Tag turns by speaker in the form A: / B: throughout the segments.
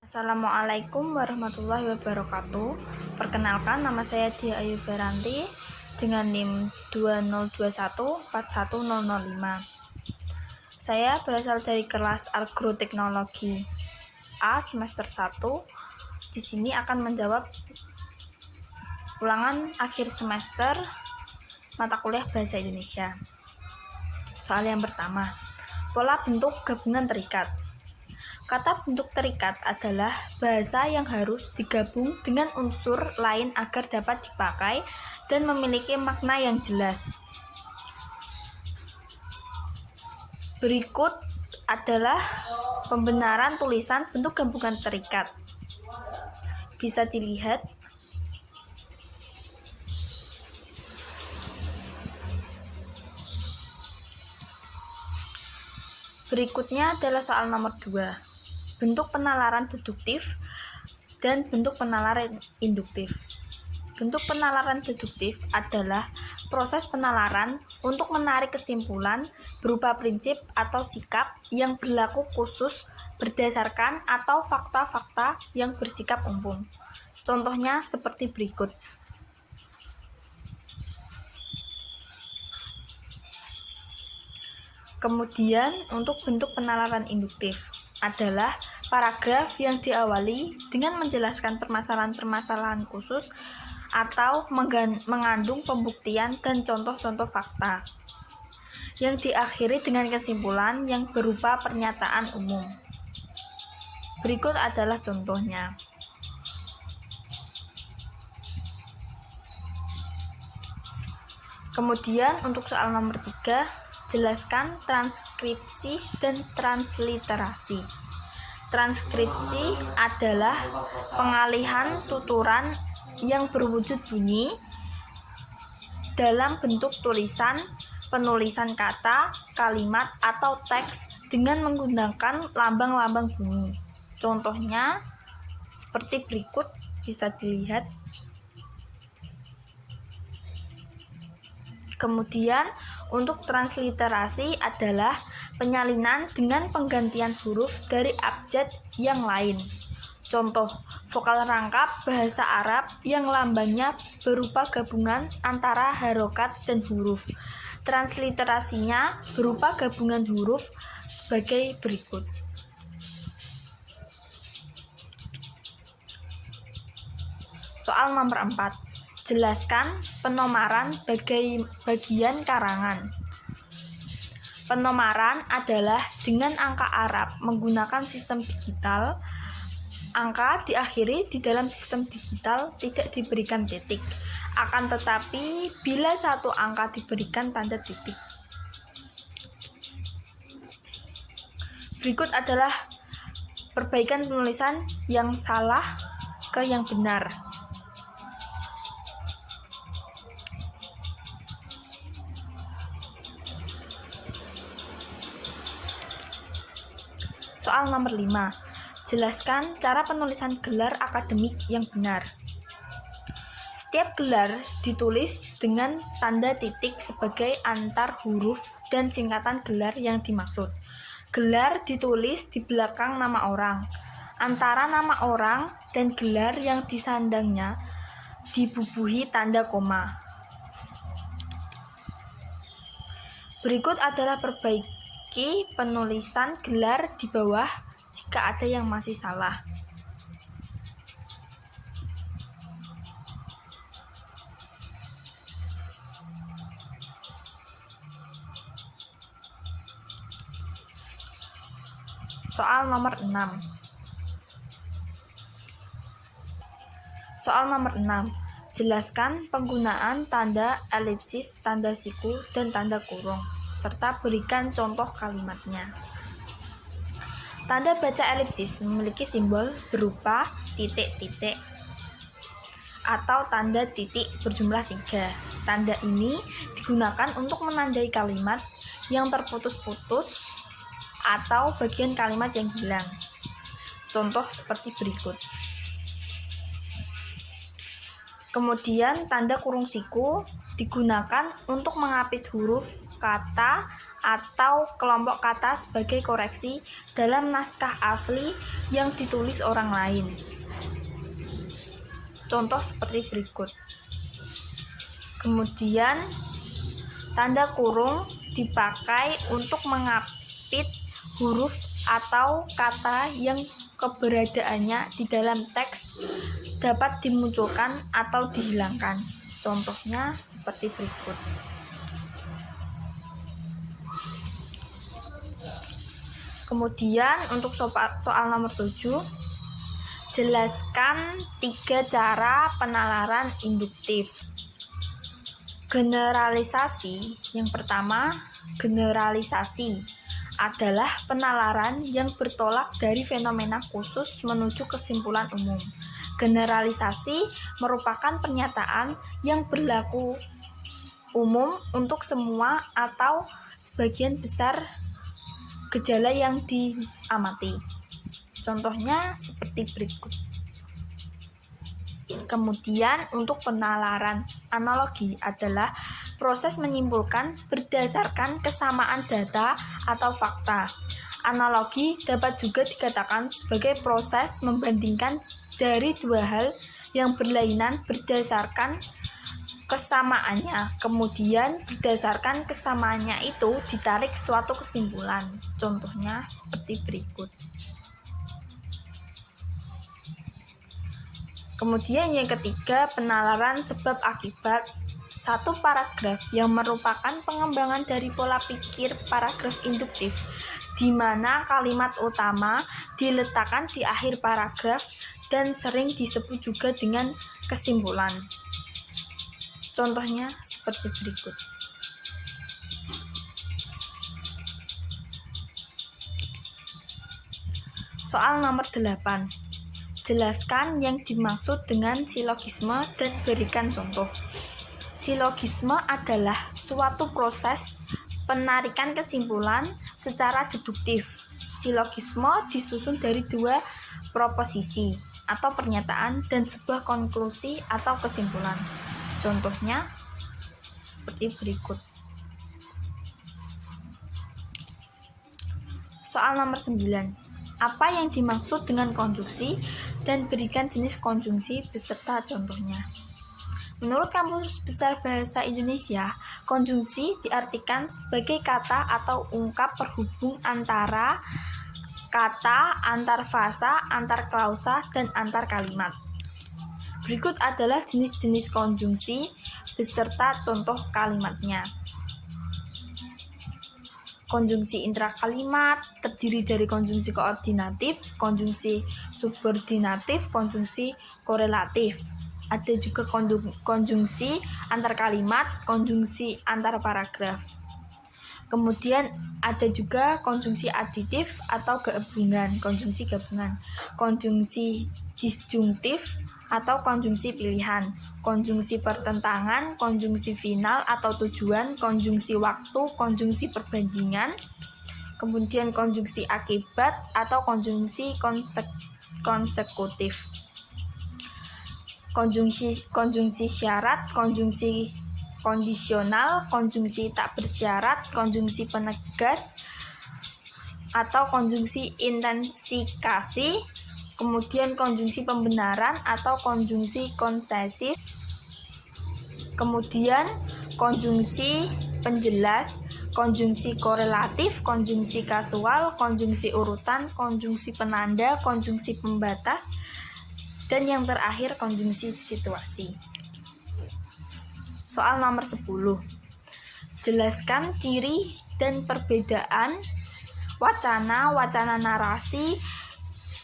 A: Assalamualaikum warahmatullahi wabarakatuh. Perkenalkan, nama saya Dia Ayu Beranti dengan NIM 202141005. Saya berasal dari kelas Agroteknologi A semester 1. Di sini akan menjawab ulangan akhir semester mata kuliah Bahasa Indonesia. Soal yang pertama, pola bentuk gabungan terikat. Kata bentuk terikat adalah bahasa yang harus digabung dengan unsur lain agar dapat dipakai dan memiliki makna yang jelas. Berikut adalah pembenaran tulisan bentuk gabungan terikat. Bisa dilihat. Berikutnya adalah soal nomor 2. Bentuk penalaran deduktif dan bentuk penalaran induktif. Bentuk penalaran deduktif adalah proses penalaran untuk menarik kesimpulan berupa prinsip atau sikap yang berlaku khusus berdasarkan atau fakta-fakta yang bersikap umum. Contohnya seperti berikut. Kemudian untuk bentuk penalaran induktif adalah paragraf yang diawali dengan menjelaskan permasalahan-permasalahan khusus atau mengandung pembuktian dan contoh-contoh fakta yang diakhiri dengan kesimpulan yang berupa pernyataan umum. Berikut adalah contohnya. Kemudian untuk soal nomor 3, jelaskan transkripsi dan transliterasi. Transkripsi adalah pengalihan tuturan yang berwujud bunyi dalam bentuk tulisan, penulisan kata, kalimat, atau teks dengan menggunakan lambang-lambang bunyi. Contohnya seperti berikut, bisa dilihat. Kemudian untuk transliterasi adalah penyalinan dengan penggantian huruf dari abjad yang lain. Contoh, vokal rangkap bahasa Arab yang lambangnya berupa gabungan antara harokat dan huruf. Transliterasinya berupa gabungan huruf sebagai berikut. Soal nomor 4. Jelaskan penomaran bagian karangan. Penomaran adalah dengan angka Arab menggunakan sistem digital. Angka diakhiri di dalam sistem digital tidak diberikan titik. Akan tetapi bila satu angka diberikan tanda titik. Berikut adalah perbaikan penulisan yang salah ke yang benar. Soal nomor 5. Jelaskan cara penulisan gelar akademik yang benar. Setiap gelar ditulis dengan tanda titik sebagai antar huruf dan singkatan gelar yang dimaksud. Gelar ditulis di belakang nama orang. Antara nama orang dan gelar yang disandangnya dibubuhi tanda koma. Berikut adalah perbaiki penulisan gelar di bawah jika ada yang masih salah. Soal nomor 6. Soal nomor 6. Jelaskan penggunaan tanda elipsis, tanda siku, dan tanda kurung, serta berikan contoh kalimatnya. Tanda baca elipsis memiliki simbol berupa titik-titik atau tanda titik berjumlah 3. Tanda ini digunakan untuk menandai kalimat yang terputus-putus atau bagian kalimat yang hilang. Contoh seperti berikut. Kemudian tanda kurung siku digunakan untuk mengapit huruf, kata, atau kelompok kata sebagai koreksi dalam naskah asli yang ditulis orang lain. Contoh seperti berikut. Kemudian, tanda kurung dipakai untuk mengapit huruf atau kata yang keberadaannya di dalam teks dapat dimunculkan atau dihilangkan. Contohnya seperti berikut. Kemudian untuk soal nomor 7, jelaskan 3 cara penalaran induktif. Generalisasi. Yang pertama, generalisasi adalah penalaran yang bertolak dari fenomena khusus menuju kesimpulan umum. Generalisasi merupakan pernyataan yang berlaku umum untuk semua atau sebagian besar gejala yang diamati. Contohnya seperti berikut. Kemudian untuk penalaran analogi adalah proses menyimpulkan berdasarkan kesamaan data atau fakta. Analogi dapat juga dikatakan sebagai proses membandingkan dari dua hal yang berlainan berdasarkan kesamaannya. Kemudian berdasarkan kesamaannya itu ditarik suatu kesimpulan. Contohnya seperti berikut. Kemudian yang ketiga, penalaran sebab akibat. Satu paragraf yang merupakan pengembangan dari pola pikir paragraf induktif, di mana kalimat utama diletakkan di akhir paragraf dan sering disebut juga dengan kesimpulan. Contohnya seperti berikut. Soal nomor 8. Jelaskan yang dimaksud dengan silogisme dan berikan contoh. Silogisme adalah suatu proses penarikan kesimpulan secara deduktif. Silogisme disusun dari 2 proposisi atau pernyataan dan sebuah konklusi atau kesimpulan. Contohnya seperti berikut. Soal nomor 9. Apa yang dimaksud dengan konjungsi dan berikan jenis konjungsi beserta contohnya. Menurut Kamus Besar Bahasa Indonesia, konjungsi diartikan sebagai kata atau ungkap perhubung antara kata, antar frasa, antar klausa, dan antar kalimat. Berikut adalah jenis-jenis konjungsi beserta contoh kalimatnya. Konjungsi intrakalimat terdiri dari konjungsi koordinatif, konjungsi subordinatif, konjungsi korelatif. Ada juga konjungsi antar kalimat, konjungsi antar paragraf. Kemudian ada juga konjungsi aditif atau gabungan, konjungsi gabungan, konjungsi disjungtif atau konjungsi pilihan, konjungsi pertentangan, konjungsi final atau tujuan, konjungsi waktu, konjungsi perbandingan, kemudian konjungsi akibat atau konjungsi konsekutif, konjungsi syarat, konjungsi kondisional, konjungsi tak bersyarat, konjungsi penegas atau konjungsi intensifikasi, kemudian konjungsi pembenaran atau konjungsi konsesif, kemudian konjungsi penjelas, konjungsi korelatif, konjungsi kasual, konjungsi urutan, konjungsi penanda, konjungsi pembatas, dan yang terakhir konjungsi situasi. Soal nomor 10. Jelaskan ciri dan perbedaan wacana, wacana narasi,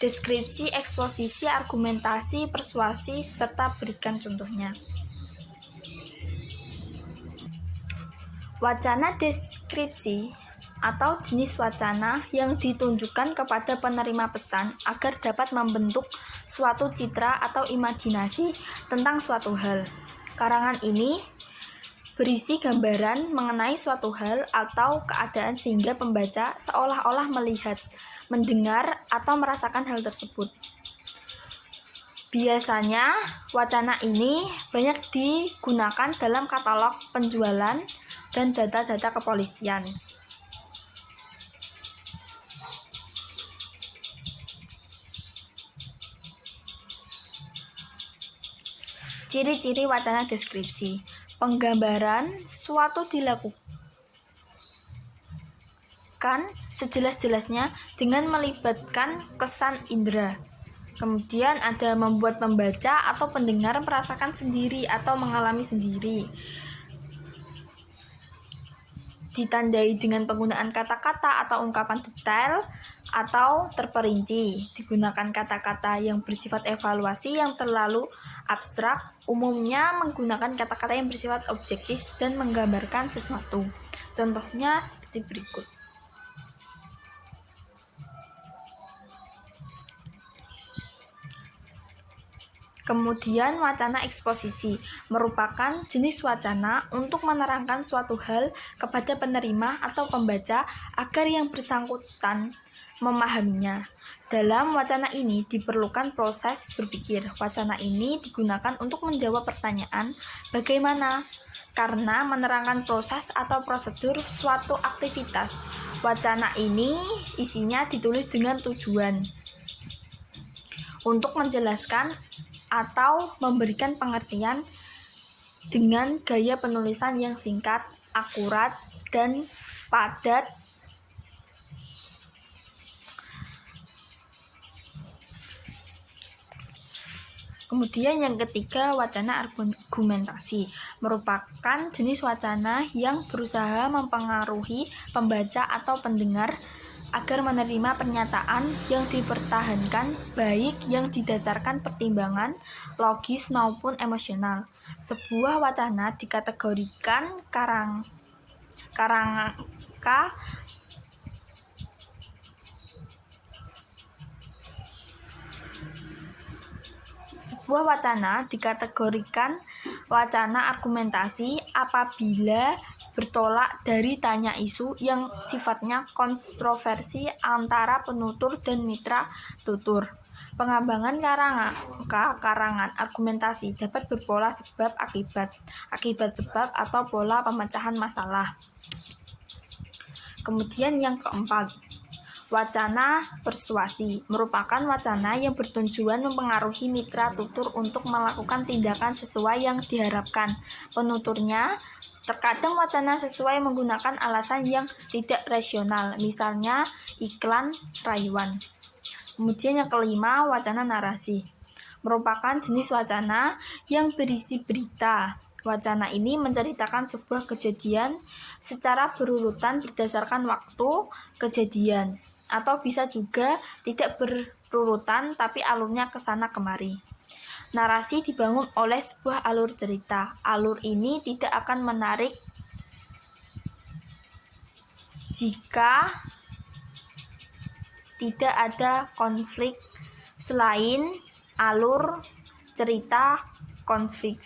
A: deskripsi, eksposisi, argumentasi, persuasi, serta berikan contohnya. Wacana deskripsi atau jenis wacana yang ditunjukkan kepada penerima pesan agar dapat membentuk suatu citra atau imajinasi tentang suatu hal. Karangan ini berisi gambaran mengenai suatu hal atau keadaan sehingga pembaca seolah-olah melihat, mendengar, atau merasakan hal tersebut. Biasanya, wacana ini banyak digunakan dalam katalog penjualan dan data-data kepolisian. Ciri-ciri wacana deskripsi. Penggambaran suatu dilakukan sejelas-jelasnya dengan melibatkan kesan indera. Kemudian ada membuat pembaca atau pendengar merasakan sendiri atau mengalami sendiri. Ditandai dengan penggunaan kata-kata atau ungkapan detail atau terperinci. Digunakan kata-kata yang bersifat evaluasi yang terlalu abstrak, umumnya menggunakan kata-kata yang bersifat objektif dan menggambarkan sesuatu. Contohnya seperti berikut. Kemudian wacana eksposisi merupakan jenis wacana untuk menerangkan suatu hal kepada penerima atau pembaca agar yang bersangkutan memahaminya. Dalam wacana ini diperlukan proses berpikir. Wacana ini digunakan untuk menjawab pertanyaan bagaimana, karena menerangkan proses atau prosedur suatu aktivitas. Wacana ini isinya ditulis dengan tujuan untuk menjelaskan atau memberikan pengertian dengan gaya penulisan yang singkat, akurat, dan padat. Kemudian yang ketiga, wacana argumentasi merupakan jenis wacana yang berusaha mempengaruhi pembaca atau pendengar agar menerima pernyataan yang dipertahankan, baik yang didasarkan pertimbangan logis maupun emosional. Sebuah wacana dikategorikan wacana argumentasi apabila bertolak dari tanya isu yang sifatnya kontroversi antara penutur dan mitra tutur. Pengembangan karangan argumentasi dapat berpola sebab-akibat, akibat-sebab, atau pola pemecahan masalah. Kemudian yang keempat, wacana persuasi merupakan wacana yang bertujuan mempengaruhi mitra tutur untuk melakukan tindakan sesuai yang diharapkan penuturnya. Terkadang wacana sesuai menggunakan alasan yang tidak rasional, misalnya iklan rayuan. Kemudian yang kelima, wacana narasi merupakan jenis wacana yang berisi berita. Wacana ini menceritakan sebuah kejadian secara berurutan berdasarkan waktu kejadian, atau bisa juga tidak berurutan tapi alurnya kesana kemari. Narasi dibangun oleh sebuah alur cerita. Alur ini tidak akan menarik jika tidak ada konflik selain alur cerita, konflik,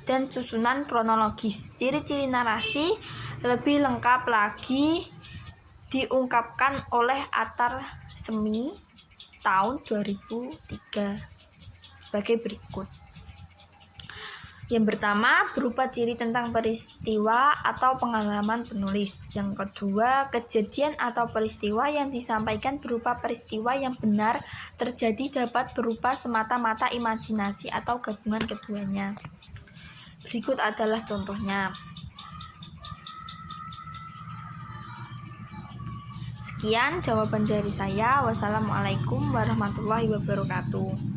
A: dan susunan kronologis. Ciri-ciri narasi lebih lengkap lagi diungkapkan oleh Attar Semi tahun 2003 sebagai berikut. Yang pertama, berupa ciri tentang peristiwa atau pengalaman penulis. Yang kedua, kejadian atau peristiwa yang disampaikan berupa peristiwa yang benar terjadi dapat berupa semata-mata imajinasi atau gabungan keduanya. Berikut adalah contohnya. Sekian jawaban dari saya. Wassalamualaikum warahmatullahi wabarakatuh.